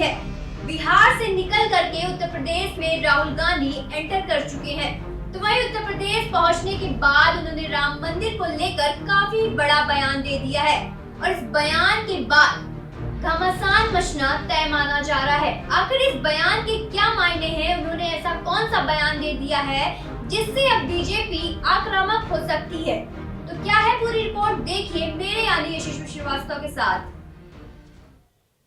है। बिहार से निकल करके उत्तर प्रदेश में राहुल गांधी एंटर कर चुके हैं। तो वहीं उत्तर प्रदेश पहुंचने के बाद उन्होंने राम मंदिर को लेकर काफी बड़ा बयान दे दिया है और इस बयान के बाद घमासान मचना तय माना जा रहा है। आखिर इस बयान के क्या मायने हैं, उन्होंने ऐसा कौन सा बयान दे दिया है जिससे अब बीजेपी आक्रामक हो सकती है? तो क्या है पूरी रिपोर्ट, देखिए मेरे यानी यशस्वी श्रीवास्तव के साथ।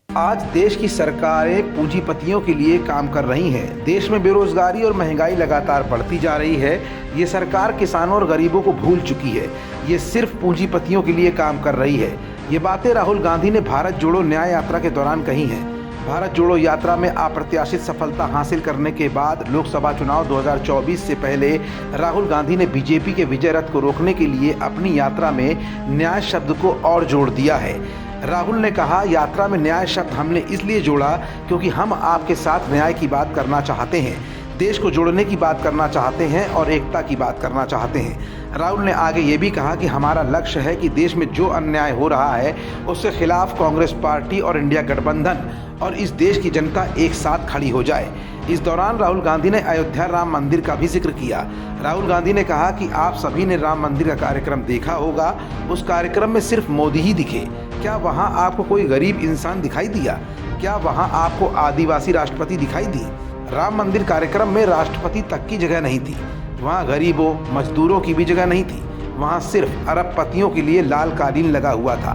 आज देश की सरकारें पूंजीपतियों के लिए काम कर रही हैं। देश में बेरोजगारी और महंगाई लगातार बढ़ती जा रही है। ये सरकार किसानों और गरीबों को भूल चुकी है। ये सिर्फ पूंजीपतियों के लिए काम कर रही है। ये बातें राहुल गांधी ने भारत जोड़ो न्याय यात्रा के दौरान कही हैं। भारत जोड़ो यात्रा में अप्रत्याशित सफलता हासिल करने के बाद लोकसभा चुनाव 2024 से पहले राहुल गांधी ने बीजेपी के विजय रथ को रोकने के लिए अपनी यात्रा में न्याय शब्द को और जोड़ दिया है। राहुल ने कहा, यात्रा में न्याय शब्द हमने इसलिए जोड़ा क्योंकि हम आपके साथ न्याय की बात करना चाहते हैं, देश को जोड़ने की बात करना चाहते हैं और एकता की बात करना चाहते हैं। राहुल ने आगे ये भी कहा कि हमारा लक्ष्य है कि देश में जो अन्याय हो रहा है उसके खिलाफ कांग्रेस पार्टी और इंडिया गठबंधन और इस देश की जनता एक साथ खड़ी हो जाए। इस दौरान राहुल गांधी ने अयोध्या राम मंदिर का भी जिक्र किया। राहुल गांधी ने कहा कि आप सभी ने राम मंदिर का कार्यक्रम देखा होगा। उस कार्यक्रम में सिर्फ मोदी ही दिखे। क्या वहां आपको कोई गरीब इंसान दिखाई दिया? क्या वहां आपको आदिवासी राष्ट्रपति दिखाई दी? राम मंदिर कार्यक्रम में राष्ट्रपति तक की जगह नहीं थी। वहां गरीबों मजदूरों की भी जगह नहीं थी। वहां सिर्फ अरबपतियों के लिए लाल कालीन लगा हुआ था।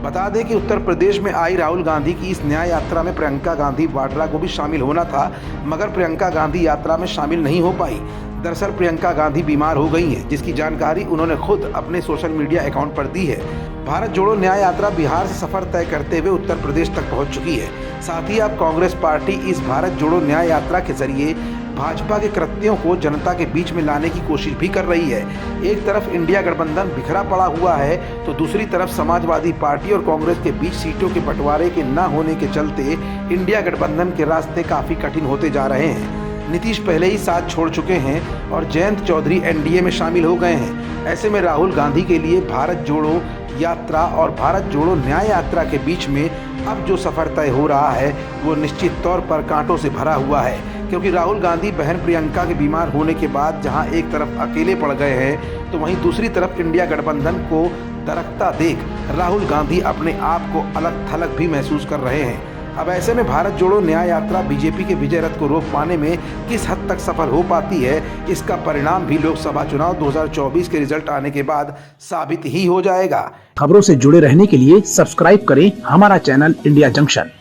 बता दें कि उत्तर प्रदेश में आई राहुल गांधी की इस न्याय यात्रा में प्रियंका गांधी वाड्रा को भी शामिल होना था, मगर प्रियंका गांधी यात्रा में शामिल नहीं हो पाई। दरअसल प्रियंका गांधी बीमार हो गई हैं, जिसकी जानकारी उन्होंने खुद अपने सोशल मीडिया अकाउंट पर दी है। भारत जोड़ो न्याय यात्रा बिहार से सफर तय करते हुए उत्तर प्रदेश तक पहुंच चुकी है। साथ ही अब कांग्रेस पार्टी इस भारत जोड़ो न्याय यात्रा के जरिए भाजपा के कृत्यों को जनता के बीच में लाने की कोशिश भी कर रही है। एक तरफ इंडिया गठबंधन बिखरा पड़ा हुआ है तो दूसरी तरफ समाजवादी पार्टी और कांग्रेस के बीच सीटों के बंटवारे के न होने के चलते इंडिया गठबंधन के रास्ते काफी कठिन होते जा रहे हैं। नीतीश पहले ही साथ छोड़ चुके हैं और जयंत चौधरी एनडीए में शामिल हो गए हैं। ऐसे में राहुल गांधी के लिए भारत जोड़ो यात्रा और भारत जोड़ो न्याय यात्रा के बीच में अब जो सफर तय हो रहा है वो निश्चित तौर पर कांटों से भरा हुआ है, क्योंकि राहुल गांधी बहन प्रियंका के बीमार होने के बाद जहां एक तरफ अकेले पड़ गए हैं तो वहीं दूसरी तरफ इंडिया गठबंधन को दरकता देख राहुल गांधी अपने आप को अलग थलग भी महसूस कर रहे हैं। अब ऐसे में भारत जोड़ो न्याय यात्रा बीजेपी के विजय रथ को रोक पाने में किस हद तक सफल हो पाती है, इसका परिणाम भी लोकसभा चुनाव 2024 के रिजल्ट आने के बाद साबित ही हो जाएगा। खबरों से जुड़े रहने के लिए सब्सक्राइब करें हमारा चैनल इंडिया जंक्शन।